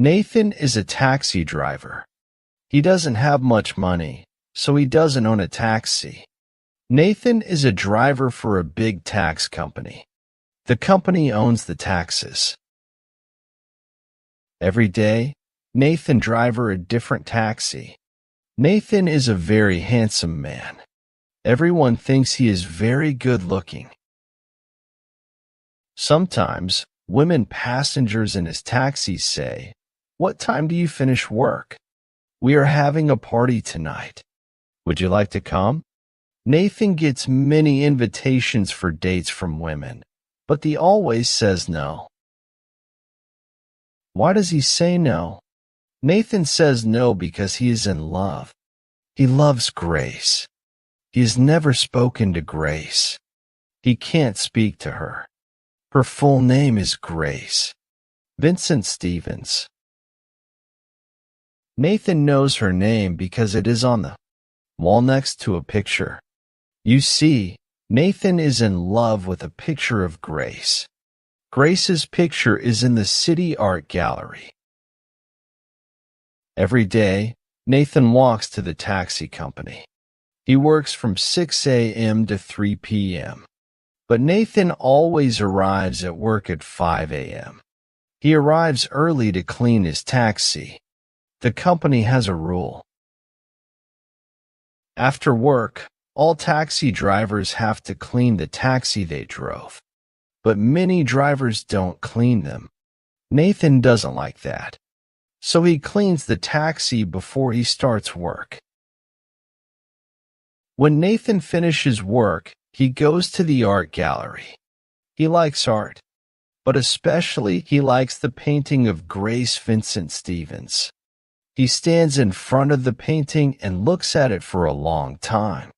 Nathan is a taxi driver. He doesn't have much money, so he doesn't own a taxi. Nathan is a driver for a big tax company. The company owns the taxes. Every day, Nathan drives a different taxi. Nathan is a very handsome man. Everyone thinks he is very good looking. Sometimes, women passengers in his taxi say, "What time do you finish work? We are having a party tonight. Would you like to come?" Nathan gets many invitations for dates from women, but he always says no. Why does he say no? Nathan says no because he is in love. He loves Grace. He has never spoken to Grace. He can't speak to her. Her full name is Grace Vincent Stevens. Nathan knows her name because it is on the wall next to a picture. You see, Nathan is in love with a picture of Grace. Grace's picture is in the city art gallery. Every day, Nathan walks to the taxi company. He works from 6 a.m. to 3 p.m. But Nathan always arrives at work at 5 a.m. He arrives early to clean his taxi. The company has a rule. After work, all taxi drivers have to clean the taxi they drove. But many drivers don't clean them. Nathan doesn't like that. So he cleans the taxi before he starts work. When Nathan finishes work, he goes to the art gallery. He likes art, but especially he likes the painting of Grace Vincent Stevens. He stands in front of the painting and looks at it for a long time.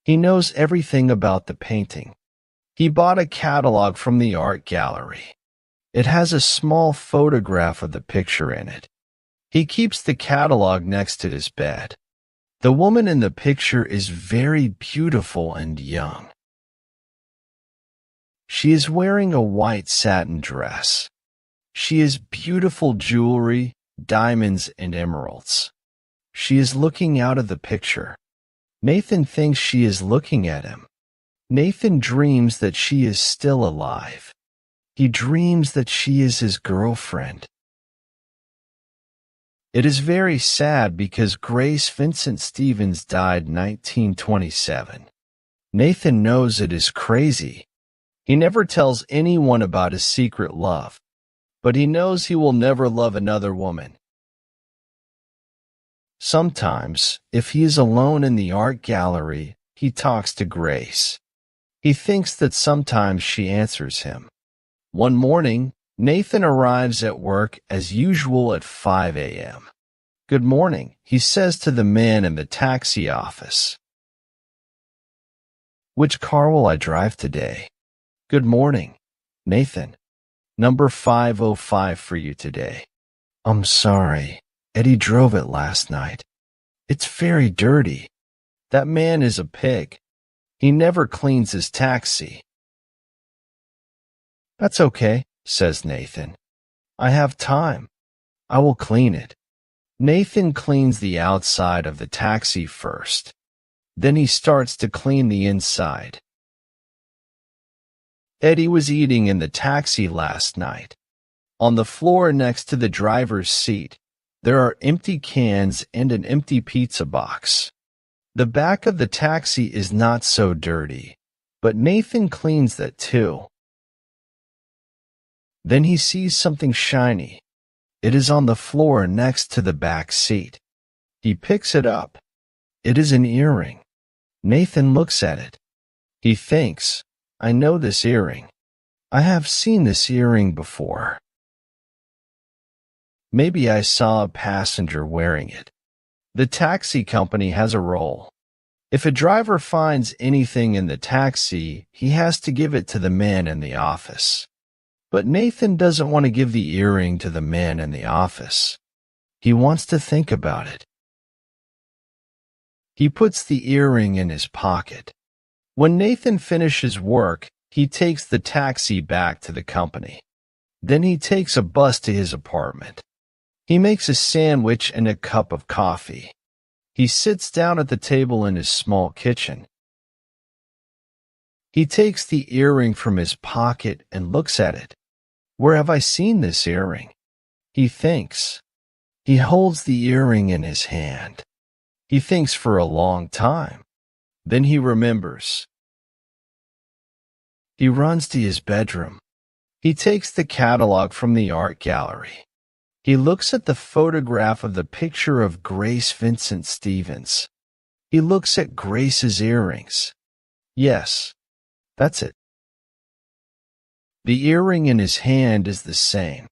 He knows everything about the painting. He bought a catalog from the art gallery. It has a small photograph of the picture in it. He keeps the catalog next to his bed. The woman in the picture is very beautiful and young. She is wearing a white satin dress. She has beautiful jewelry, diamonds, and emeralds. She is looking out of the picture. Nathan thinks she is looking at him. Nathan dreams that she is still alive. He dreams that she is his girlfriend. It is very sad because Grace Vincent Stevens died in 1927. Nathan knows it is crazy. He never tells anyone about his secret love, but he knows he will never love another woman. Sometimes, if he is alone in the art gallery, he talks to Grace. He thinks that sometimes she answers him. One morning, Nathan arrives at work as usual at 5 a.m. "Good morning," he says to the man in the taxi office. "Which car will I drive today?" "Good morning, Nathan. Number 505 for you today." "I'm sorry. Eddie drove it last night. It's very dirty. That man is a pig. He never cleans his taxi." "That's okay," says Nathan. "I have time. I will clean it." Nathan cleans the outside of the taxi first. Then he starts to clean the inside. Eddie was eating in the taxi last night. On the floor next to the driver's seat, there are empty cans and an empty pizza box. The back of the taxi is not so dirty, but Nathan cleans that too. Then he sees something shiny. It is on the floor next to the back seat. He picks it up. It is an earring. Nathan looks at it. He thinks, "I know this earring. I have seen this earring before. Maybe I saw a passenger wearing it." The taxi company has a rule. If a driver finds anything in the taxi, he has to give it to the man in the office. But Nathan doesn't want to give the earring to the man in the office. He wants to think about it. He puts the earring in his pocket. When Nathan finishes work, he takes the taxi back to the company. Then he takes a bus to his apartment. He makes a sandwich and a cup of coffee. He sits down at the table in his small kitchen. He takes the earring from his pocket and looks at it. Where have I seen this earring? He thinks. He holds the earring in his hand. He thinks for a long time. Then he remembers. He runs to his bedroom. He takes the catalog from the art gallery. He looks at the photograph of the picture of Grace Vincent Stevens. He looks at Grace's earrings. Yes, that's it. The earring in his hand is the same.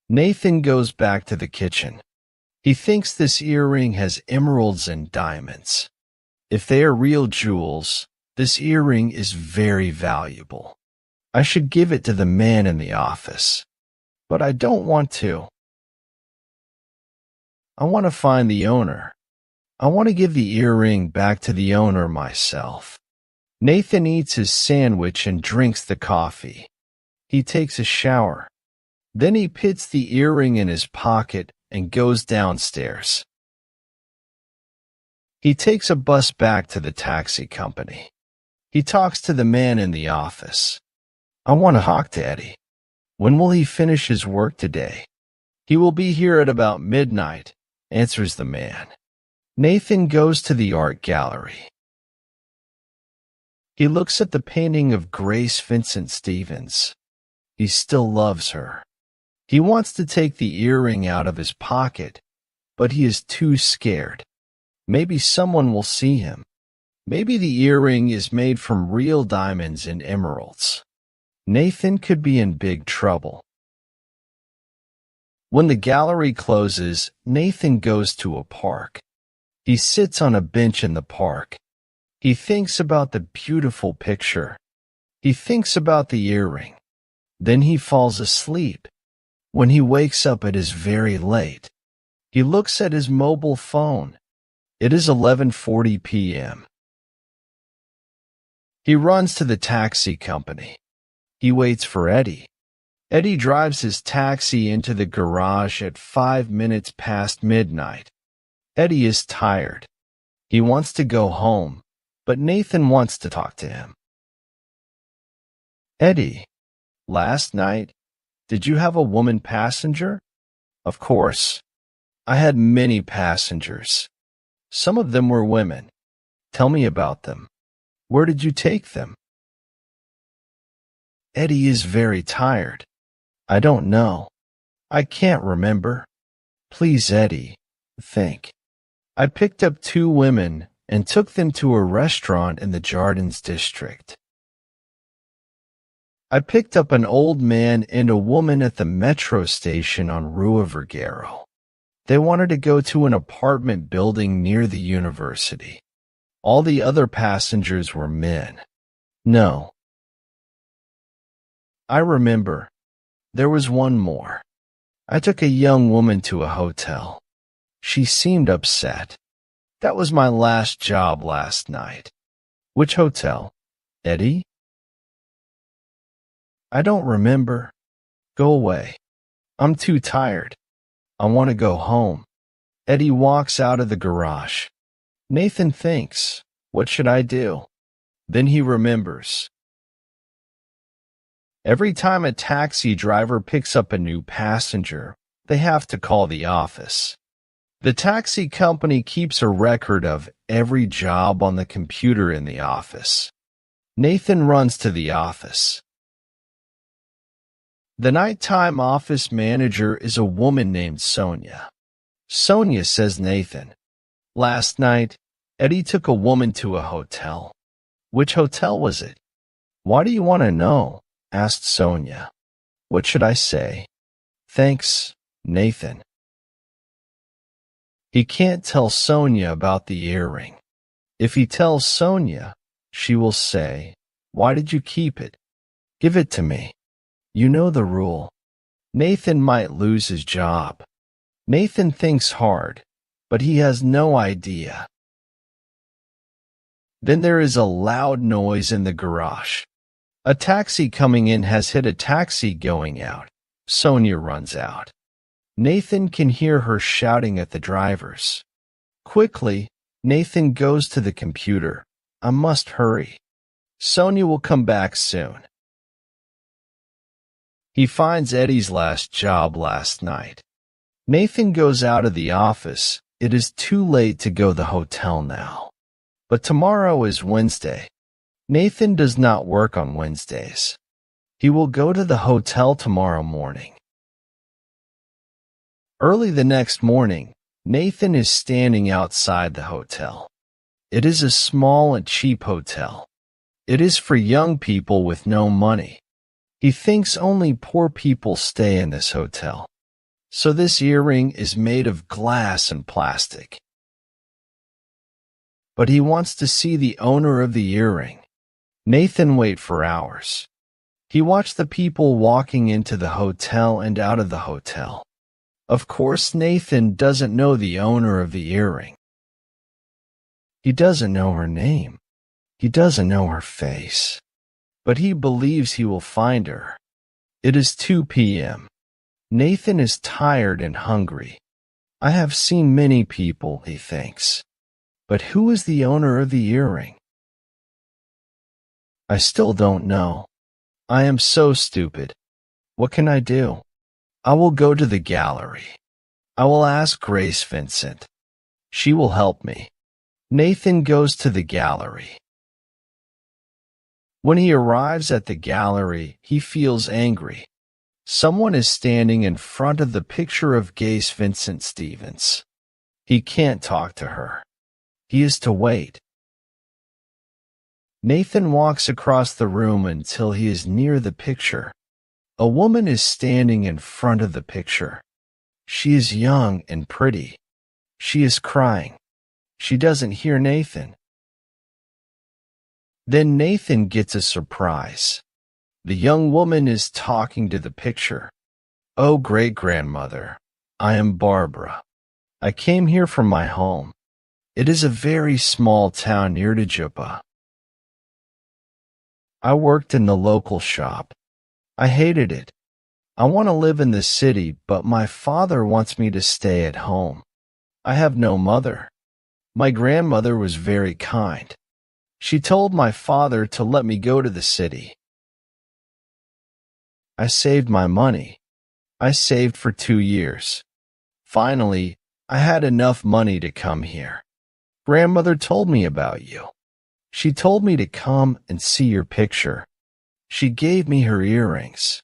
Nathan goes back to the kitchen. He thinks this earring has emeralds and diamonds. If they are real jewels, this earring is very valuable. I should give it to the man in the office. But I don't want to. I want to find the owner. I want to give the earring back to the owner myself. Nathan eats his sandwich and drinks the coffee. He takes a shower. Then he puts the earring in his pocket and goes downstairs. He takes a bus back to the taxi company. He talks to the man in the office. I want to talk to Eddie. When will he finish his work today? He will be here at about midnight, answers the man. Nathan goes to the art gallery. He looks at the painting of Grace Vincent Stevens. He still loves her. He wants to take the earring out of his pocket, but he is too scared. Maybe someone will see him. Maybe the earring is made from real diamonds and emeralds. Nathan could be in big trouble. When the gallery closes, Nathan goes to a park. He sits on a bench in the park. He thinks about the beautiful picture. He thinks about the earring. Then he falls asleep. When he wakes up, it is very late. He looks at his mobile phone. It is 11:40 p.m. He runs to the taxi company. He waits for Eddie. Eddie drives his taxi into the garage at 5 minutes past midnight. Eddie is tired. He wants to go home, but Nathan wants to talk to him. Eddie, last night, did you have a woman passenger? Of course. I had many passengers. Some of them were women. Tell me about them. Where did you take them? Eddie is very tired. I don't know. I can't remember. Please, Eddie, think. I picked up 2 women and took them to a restaurant in the Jardins district. I picked up an old man and a woman at the metro station on Rua Vergara. They wanted to go to an apartment building near the university. All the other passengers were men. No. I remember. There was one more. I took a young woman to a hotel. She seemed upset. That was my last job last night. Which hotel? Eddie? I don't remember. Go away. I'm too tired. I want to go home. Eddie walks out of the garage. Nathan thinks, what should I do? Then he remembers. Every time a taxi driver picks up a new passenger, they have to call the office. The taxi company keeps a record of every job on the computer in the office. Nathan runs to the office. The nighttime office manager is a woman named Sonia. Sonia says, Nathan, last night, Eddie took a woman to a hotel. Which hotel was it? Why do you want to know? Asked Sonia. What should I say? Thanks, Nathan. He can't tell Sonia about the earring. If he tells Sonia, she will say, why did you keep it? Give it to me. You know the rule. Nathan might lose his job. Nathan thinks hard, but he has no idea. Then there is a loud noise in the garage. A taxi coming in has hit a taxi going out, Sonia runs out. Nathan can hear her shouting at the drivers. Quickly, Nathan goes to the computer. I must hurry. Sonia will come back soon. He finds Eddie's last job last night. Nathan goes out of the office. It is too late to go to the hotel now. But tomorrow is Wednesday. Nathan does not work on Wednesdays. He will go to the hotel tomorrow morning. Early the next morning, Nathan is standing outside the hotel. It is a small and cheap hotel. It is for young people with no money. He thinks only poor people stay in this hotel. So this earring is made of glass and plastic. But he wants to see the owner of the earring. Nathan waits for hours. He watched the people walking into the hotel and out of the hotel. Of course, Nathan doesn't know the owner of the earring. He doesn't know her name. He doesn't know her face. But he believes he will find her. It is 2 p.m. Nathan is tired and hungry. I have seen many people, he thinks. But who is the owner of the earring? I still don't know. I am so stupid. What can I do? I will go to the gallery. I will ask Grace Vincent. She will help me. Nathan goes to the gallery. When he arrives at the gallery, he feels angry. Someone is standing in front of the picture of Grace Vincent Stevens. He can't talk to her. He is to wait. Nathan walks across the room until he is near the picture. A woman is standing in front of the picture. She is young and pretty. She is crying. She doesn't hear Nathan. Then Nathan gets a surprise. The young woman is talking to the picture. Oh, great-grandmother, I am Barbara. I came here from my home. It is a very small town near to Juba. I worked in the local shop. I hated it. I want to live in the city, but my father wants me to stay at home. I have no mother. My grandmother was very kind. She told my father to let me go to the city. I saved my money. I saved for 2 years. Finally, I had enough money to come here. Grandmother told me about you. She told me to come and see your picture. She gave me her earrings.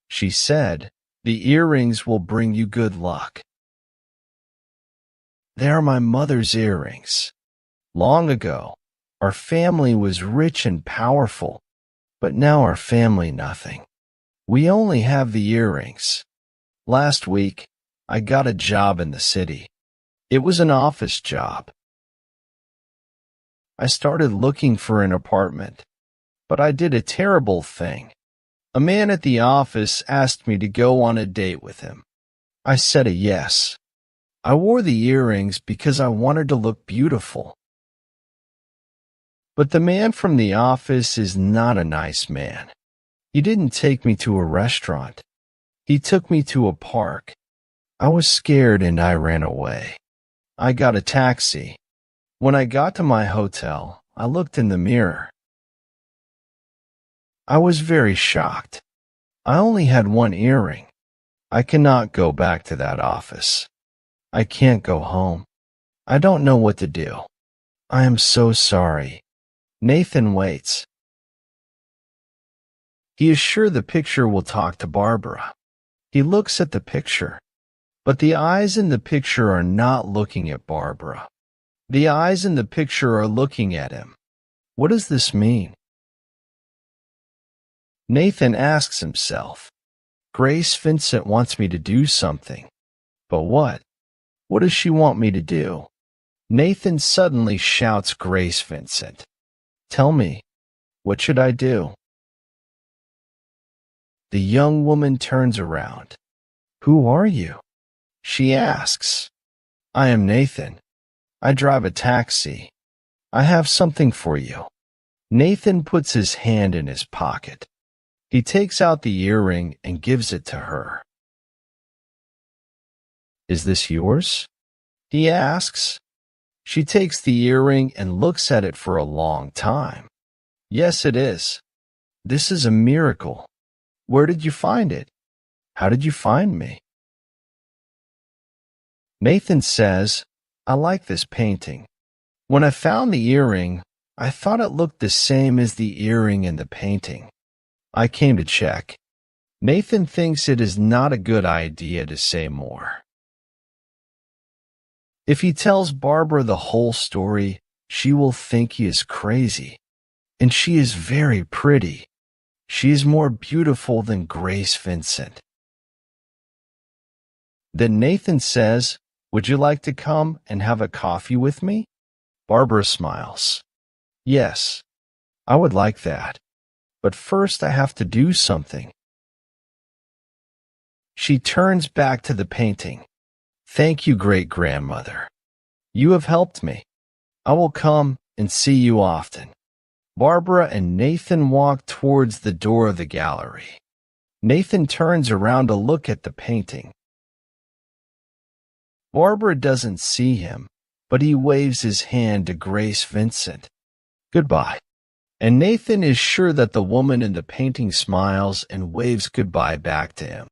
She said, the earrings will bring you good luck. They are my mother's earrings. Long ago, our family was rich and powerful, but now our family nothing. We only have the earrings. Last week, I got a job in the city. It was an office job. I started looking for an apartment, but I did a terrible thing. A man at the office asked me to go on a date with him. I said a yes. I wore the earrings because I wanted to look beautiful. But the man from the office is not a nice man. He didn't take me to a restaurant. He took me to a park. I was scared and I ran away. I got a taxi. When I got to my hotel, I looked in the mirror. I was very shocked. I only had one earring. I cannot go back to that office. I can't go home. I don't know what to do. I am so sorry. Nathan waits. He is sure the picture will talk to Barbara. He looks at the picture, but the eyes in the picture are not looking at Barbara. The eyes in the picture are looking at him. What does this mean? Nathan asks himself, Grace Vincent wants me to do something. But what? What does she want me to do? Nathan suddenly shouts Grace Vincent. Tell me, what should I do? The young woman turns around. Who are you? She asks. I am Nathan. I drive a taxi. I have something for you. Nathan puts his hand in his pocket. He takes out the earring and gives it to her. Is this yours? He asks. She takes the earring and looks at it for a long time. Yes, it is. This is a miracle. Where did you find it? How did you find me? Nathan says, I like this painting. When I found the earring, I thought it looked the same as the earring in the painting. I came to check. Nathan thinks it is not a good idea to say more. If he tells Barbara the whole story, she will think he is crazy. And she is very pretty. She is more beautiful than Grace Vincent. Then Nathan says, would you like to come and have a coffee with me? Barbara smiles. Yes, I would like that. But first I have to do something. She turns back to the painting. Thank you, great-grandmother. You have helped me. I will come and see you often. Barbara and Nathan walk towards the door of the gallery. Nathan turns around to look at the painting. Barbara doesn't see him, but he waves his hand to Grace Vincent. Goodbye. And Nathan is sure that the woman in the painting smiles and waves goodbye back to him.